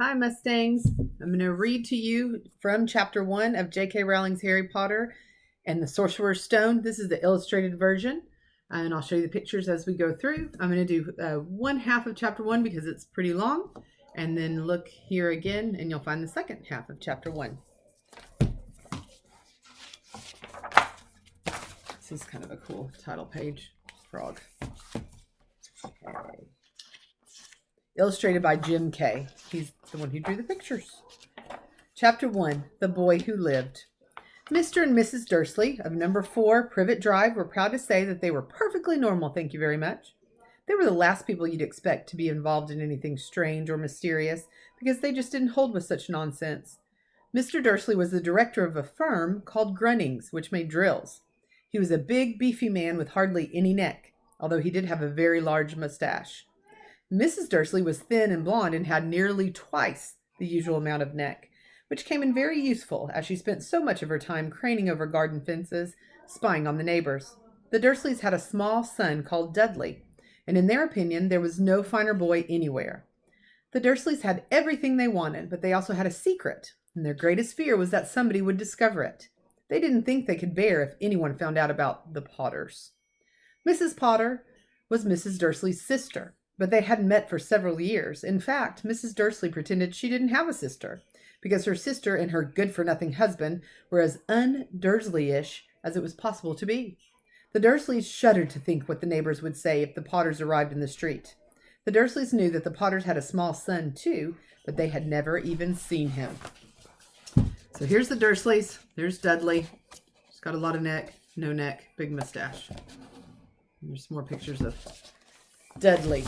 Hi, Mustangs. I'm going to read to you from chapter 1 of J.K. Rowling's Harry Potter and the Sorcerer's Stone. This is the illustrated version, and I'll show you the pictures as we go through. I'm going to do one half of chapter 1 because it's pretty long, and then look here again, and you'll find the second half of chapter 1. This is kind of a cool title page. Frog. Okay. Illustrated by Jim Kay. He's the one who drew the pictures. Chapter 1, The Boy Who Lived. Mr. and Mrs. Dursley of number 4 Privet Drive were proud to say that they were perfectly normal, thank you very much. They were the last people you'd expect to be involved in anything strange or mysterious because they just didn't hold with such nonsense. Mr. Dursley was the director of a firm called Grunnings, which made drills. He was a big, beefy man with hardly any neck, although he did have a very large mustache. Mrs. Dursley was thin and blonde and had nearly twice the usual amount of neck, which came in very useful as she spent so much of her time craning over garden fences, spying on the neighbors. The Dursleys had a small son called Dudley, and in their opinion, there was no finer boy anywhere. The Dursleys had everything they wanted, but they also had a secret, and their greatest fear was that somebody would discover it. They didn't think they could bear if anyone found out about the Potters. Mrs. Potter was Mrs. Dursley's sister, but they hadn't met for several years. In fact, Mrs. Dursley pretended she didn't have a sister, because her sister and her good-for-nothing husband were as un-Dursley-ish as it was possible to be. The Dursleys shuddered to think what the neighbors would say if the Potters arrived in the street. The Dursleys knew that the Potters had a small son, too, but they had never even seen him. So here's the Dursleys. There's Dudley. He's got a lot of neck, no neck, big mustache. And there's more pictures of Dudley.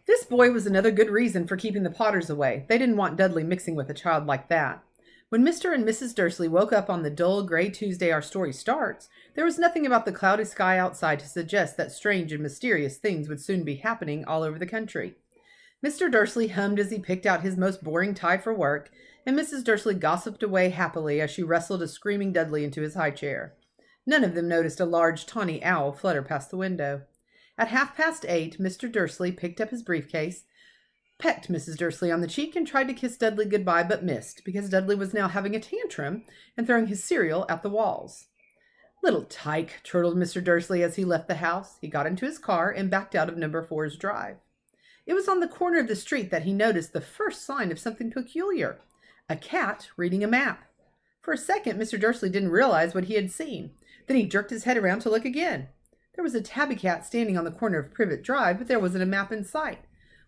This boy was another good reason for keeping the Potters away. They didn't want Dudley mixing with a child like that. When Mr. and Mrs. Dursley woke up on the dull gray Tuesday our story starts, there was nothing about the cloudy sky outside to suggest that strange and mysterious things would soon be happening all over the country. Mr. Dursley hummed as he picked out his most boring tie for work, and Mrs. Dursley gossiped away happily as she wrestled a screaming Dudley into his high chair. None of them noticed a large tawny owl flutter past the window. At 8:30, Mr. Dursley picked up his briefcase, pecked Mrs. Dursley on the cheek, and tried to kiss Dudley goodbye, but missed, because Dudley was now having a tantrum and throwing his cereal at the walls. "Little tyke," chortled Mr. Dursley as he left the house. He got into his car and backed out of number 4's drive. It was on the corner of the street that he noticed the first sign of something peculiar: a cat reading a map. For a second, Mr. Dursley didn't realize what he had seen. Then he jerked his head around to look again. There was a tabby cat standing on the corner of Privet Drive, but there wasn't a map in sight.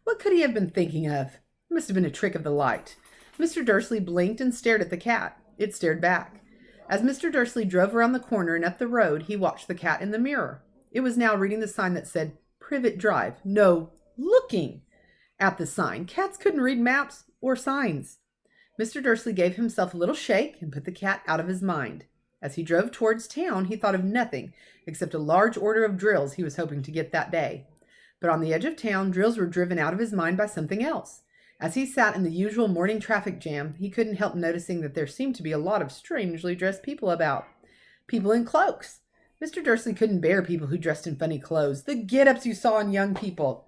What could he have been thinking of? It must have been a trick of the light. Mr. Dursley blinked and stared at the cat. It stared back. As Mr. Dursley drove around the corner and up the road, he watched the cat in the mirror. It was now reading the sign that said Privet Drive. No, looking at the sign. Cats couldn't read maps or signs. Mr. Dursley gave himself a little shake and put the cat out of his mind. As he drove towards town, he thought of nothing except a large order of drills he was hoping to get that day. But on the edge of town, drills were driven out of his mind by something else. As he sat in the usual morning traffic jam, he couldn't help noticing that there seemed to be a lot of strangely dressed people about. People in cloaks. Mr. Dursley couldn't bear people who dressed in funny clothes, the get-ups you saw in young people.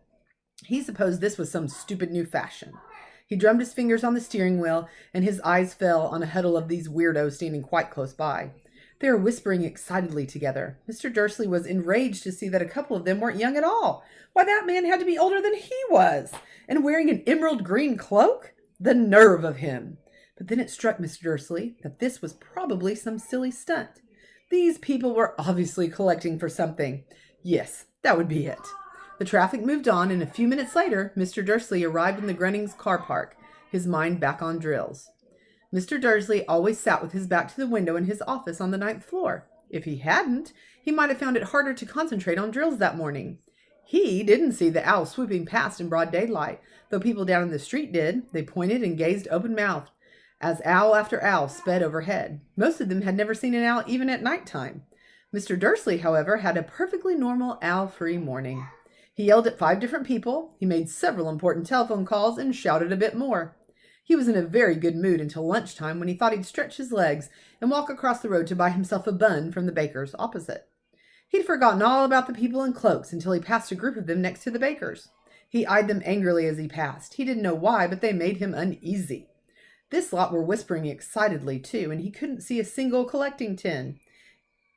He supposed this was some stupid new fashion. He drummed his fingers on the steering wheel, and his eyes fell on a huddle of these weirdos standing quite close by. They were whispering excitedly together. Mr. Dursley was enraged to see that a couple of them weren't young at all. Why, that man had to be older than he was, and wearing an emerald green cloak? The nerve of him! But then it struck Mr. Dursley that this was probably some silly stunt. These people were obviously collecting for something. Yes, that would be it. The traffic moved on, and a few minutes later, Mr. Dursley arrived in the Grunnings car park, his mind back on drills. Mr. Dursley always sat with his back to the window in his office on the 9th floor. If he hadn't, he might have found it harder to concentrate on drills that morning. He didn't see the owl swooping past in broad daylight, though people down in the street did. They pointed and gazed open-mouthed as owl after owl sped overhead. Most of them had never seen an owl even at night time. Mr. Dursley, however, had a perfectly normal owl-free morning. He yelled at 5 different people, he made several important telephone calls, and shouted a bit more. He was in a very good mood until lunchtime, when he thought he'd stretch his legs and walk across the road to buy himself a bun from the baker's opposite. He'd forgotten all about the people in cloaks until he passed a group of them next to the baker's. He eyed them angrily as he passed. He didn't know why, but they made him uneasy. This lot were whispering excitedly, too, and he couldn't see a single collecting tin.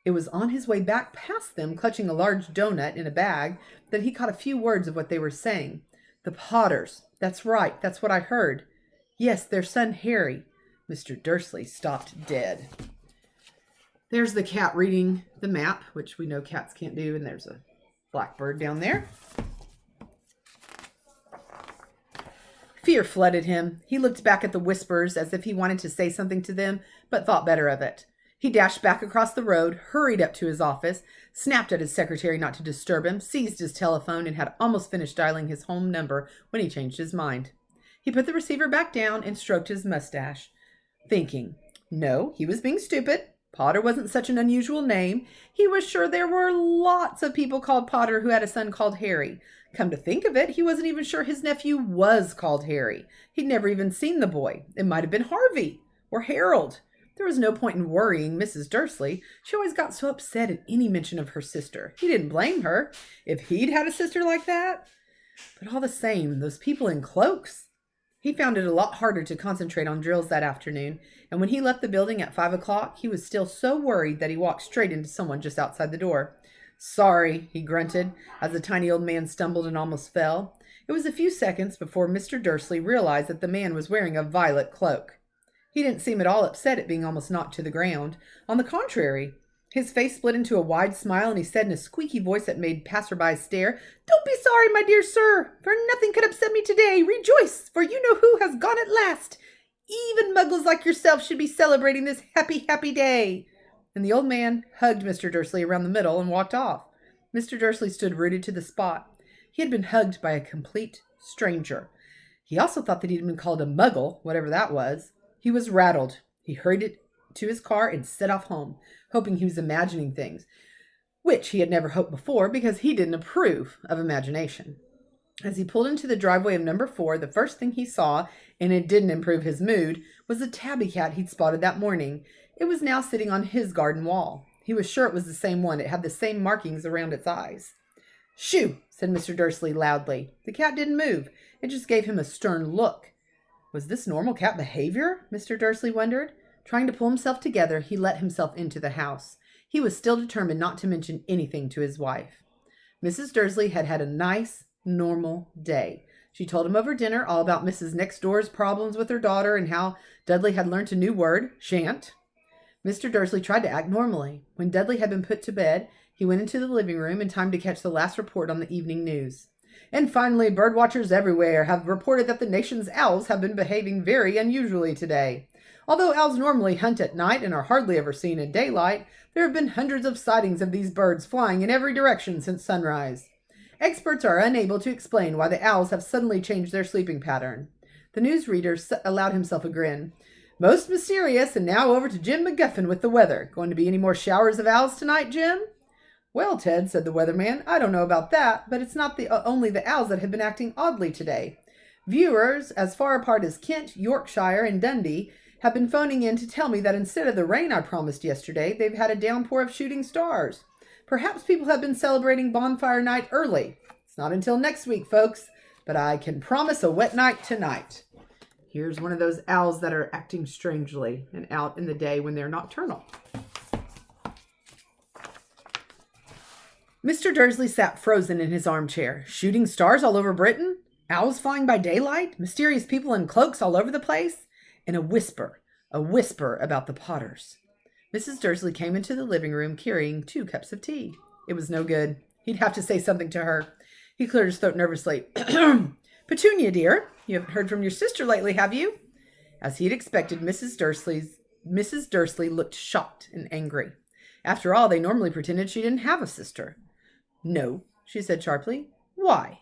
It was on his way back past them, clutching a large doughnut in a bag, that he caught a few words of what they were saying. The Potters. That's right. That's what I heard. Yes, their son Harry. Mr. Dursley stopped dead. There's the cat reading the map, which we know cats can't do, and there's a blackbird down there. Fear flooded him. He looked back at the whispers as if he wanted to say something to them, but thought better of it. He dashed back across the road, hurried up to his office, snapped at his secretary not to disturb him, seized his telephone, and had almost finished dialing his home number when he changed his mind. He put the receiver back down and stroked his mustache, thinking, no, he was being stupid. Potter wasn't such an unusual name. He was sure there were lots of people called Potter who had a son called Harry. Come to think of it, he wasn't even sure his nephew was called Harry. He'd never even seen the boy. It might have been Harvey or Harold. There was no point in worrying Mrs. Dursley. She always got so upset at any mention of her sister. He didn't blame her if he'd had a sister like that. But all the same, those people in cloaks. He found it a lot harder to concentrate on drills that afternoon, and when he left the building at 5 o'clock, he was still so worried that he walked straight into someone just outside the door. Sorry, he grunted, as the tiny old man stumbled and almost fell. It was a few seconds before Mr. Dursley realized that the man was wearing a violet cloak. He didn't seem at all upset at being almost knocked to the ground. On the contrary, his face split into a wide smile, and he said in a squeaky voice that made passersby stare, "Don't be sorry, my dear sir, for nothing could upset me today. Rejoice, for you know who has gone at last. Even muggles like yourself should be celebrating this happy, happy day." And the old man hugged Mr. Dursley around the middle and walked off. Mr. Dursley stood rooted to the spot. He had been hugged by a complete stranger. He also thought that he'd been called a muggle, whatever that was. He was rattled. He hurried to his car and set off home, hoping he was imagining things, which he had never hoped before because he didn't approve of imagination. As he pulled into the driveway of number 4, the first thing he saw, and it didn't improve his mood, was the tabby cat he'd spotted that morning. It was now sitting on his garden wall. He was sure it was the same one. It had the same markings around its eyes. "Shoo!" said Mr. Dursley loudly. The cat didn't move. It just gave him a stern look. Was this normal cat behavior? Mr. Dursley wondered. Trying to pull himself together, he let himself into the house. He was still determined not to mention anything to his wife. Mrs. Dursley had had a nice, normal day. She told him over dinner all about Mrs. Next Door's problems with her daughter and how Dudley had learnt a new word, shan't. Mr. Dursley tried to act normally. When Dudley had been put to bed, he went into the living room in time to catch the last report on the evening news. And finally, birdwatchers everywhere have reported that the nation's owls have been behaving very unusually today. Although owls normally hunt at night and are hardly ever seen in daylight, there have been hundreds of sightings of these birds flying in every direction since sunrise. Experts are unable to explain why the owls have suddenly changed their sleeping pattern. The newsreader allowed himself a grin. Most mysterious, and now over to Jim McGuffin with the weather. Going to be any more showers of owls tonight, Jim? Well, Ted, said the weatherman, I don't know about that, but it's not only the owls that have been acting oddly today. Viewers as far apart as Kent, Yorkshire, and Dundee have been phoning in to tell me that instead of the rain I promised yesterday, they've had a downpour of shooting stars. Perhaps people have been celebrating bonfire night early. It's not until next week, folks, but I can promise a wet night tonight. Here's one of those owls that are acting strangely and out in the day when they're nocturnal. Mr. Dursley sat frozen in his armchair. Shooting stars all over Britain? Owls flying by daylight? Mysterious people in cloaks all over the place? And a whisper about the Potters. Mrs. Dursley came into the living room carrying 2 cups of tea. It was no good. He'd have to say something to her. He cleared his throat nervously. Petunia, dear, you haven't heard from your sister lately, have you? As he had expected, Mrs. Dursley looked shocked and angry. After all, they normally pretended she didn't have a sister. No, she said sharply. Why?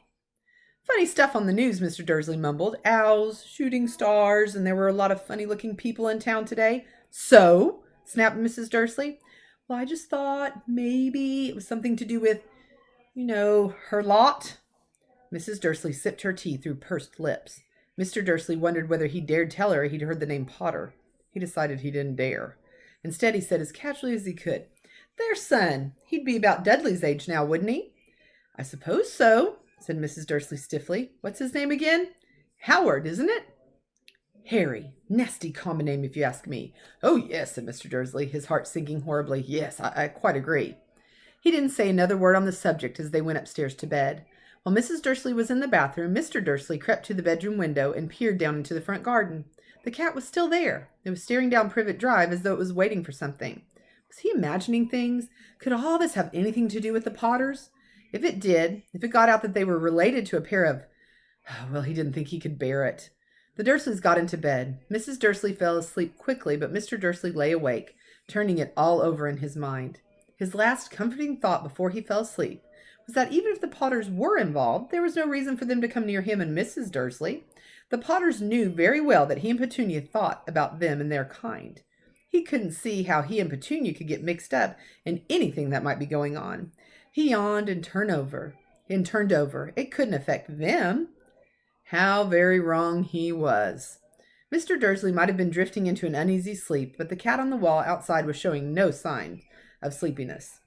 Funny stuff on the news, Mr. Dursley mumbled. Owls, shooting stars, and there were a lot of funny-looking people in town today. So? Snapped Mrs. Dursley. Well, I just thought maybe it was something to do with, her lot. Mrs. Dursley sipped her tea through pursed lips. Mr. Dursley wondered whether he dared tell her he'd heard the name Potter. He decided he didn't dare. Instead, he said as casually as he could, Their son. He'd be about Dudley's age now, wouldn't he? I suppose so, said Mrs. Dursley stiffly. "What's his name again? Howard, isn't it?" "Harry. Nasty common name, if you ask me." "Oh, yes," said Mr. Dursley, his heart sinking horribly. "Yes, I quite agree." He didn't say another word on the subject as they went upstairs to bed. While Mrs. Dursley was in the bathroom, Mr. Dursley crept to the bedroom window and peered down into the front garden. The cat was still there. It was staring down Privet Drive as though it was waiting for something. Was he imagining things? Could all this have anything to do with the Potters? If it did, if it got out that they were related to a pair of... Well, he didn't think he could bear it. The Dursleys got into bed. Mrs. Dursley fell asleep quickly, but Mr. Dursley lay awake, turning it all over in his mind. His last comforting thought before he fell asleep was that even if the Potters were involved, there was no reason for them to come near him and Mrs. Dursley. The Potters knew very well that he and Petunia thought about them and their kind. He couldn't see how he and Petunia could get mixed up in anything that might be going on. He yawned and turned over. It couldn't affect them. How very wrong he was. Mr. Dursley might have been drifting into an uneasy sleep, but the cat on the wall outside was showing no sign of sleepiness.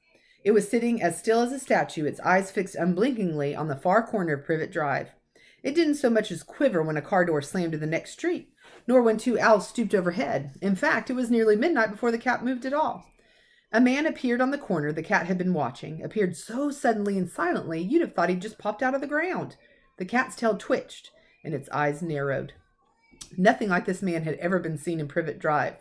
It was sitting as still as a statue, its eyes fixed unblinkingly on the far corner of Privet Drive. It didn't so much as quiver when a car door slammed in the next street, nor when two owls stooped overhead. In fact, it was nearly midnight before the cat moved at all. A man appeared on the corner the cat had been watching, appeared so suddenly and silently you'd have thought he'd just popped out of the ground. The cat's tail twitched, and its eyes narrowed. Nothing like this man had ever been seen in Privet Drive.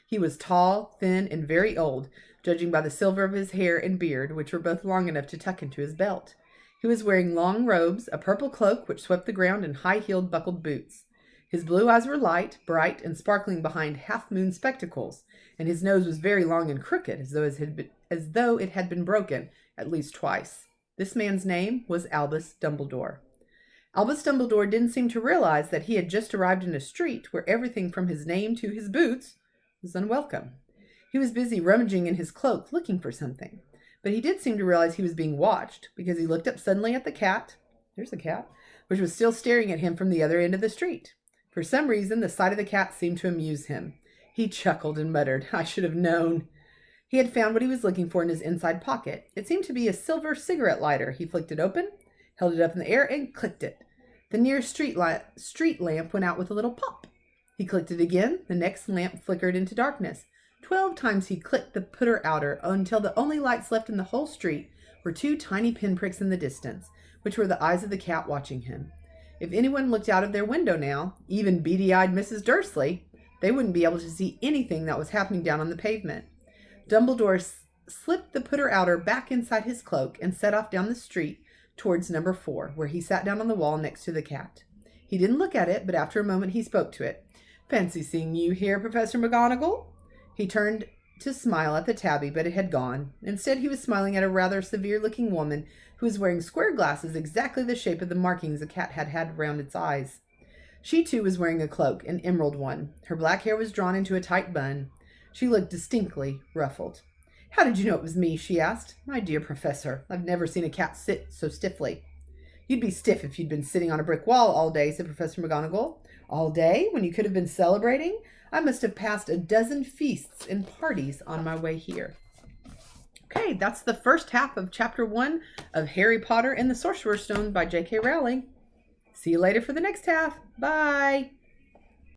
He was tall, thin, and very old, judging by the silver of his hair and beard, which were both long enough to tuck into his belt. He was wearing long robes, a purple cloak which swept the ground, and high-heeled buckled boots. His blue eyes were light, bright, and sparkling behind half-moon spectacles, and his nose was very long and crooked, as though it had been broken at least twice. This man's name was Albus Dumbledore. Albus Dumbledore didn't seem to realize that he had just arrived in a street where everything from his name to his boots was unwelcome. He was busy rummaging in his cloak, looking for something. But he did seem to realize he was being watched, because he looked up suddenly at the cat, there's a cat, which was still staring at him from the other end of the street. For some reason, the sight of the cat seemed to amuse him. He chuckled and muttered, "I should have known." He had found what he was looking for in his inside pocket. It seemed to be a silver cigarette lighter. He flicked it open, held it up in the air, and clicked it. The nearest street lamp went out with a little pop. He clicked it again. The next lamp flickered into darkness. 12 times he clicked the putter-outer until the only lights left in the whole street were 2 tiny pinpricks in the distance, which were the eyes of the cat watching him. If anyone looked out of their window now, even beady-eyed Mrs. Dursley, they wouldn't be able to see anything that was happening down on the pavement. Dumbledore slipped the putter-outer back inside his cloak and set off down the street towards number 4, where he sat down on the wall next to the cat. He didn't look at it, but after a moment he spoke to it. "Fancy seeing you here, Professor McGonagall." He turned to smile at the tabby, but it had gone. Instead, he was smiling at a rather severe-looking woman who was wearing square glasses exactly the shape of the markings the cat had had round its eyes. She, too, was wearing a cloak, an emerald one. Her black hair was drawn into a tight bun. She looked distinctly ruffled. "How did you know it was me?" she asked. "My dear Professor, I've never seen a cat sit so stiffly." "You'd be stiff if you'd been sitting on a brick wall all day," said Professor McGonagall. "All day, when you could have been celebrating? I must have passed a dozen feasts and parties on my way here." Okay, that's the first half of Chapter 1 of Harry Potter and the Sorcerer's Stone by J.K. Rowling. See you later for the next half. Bye!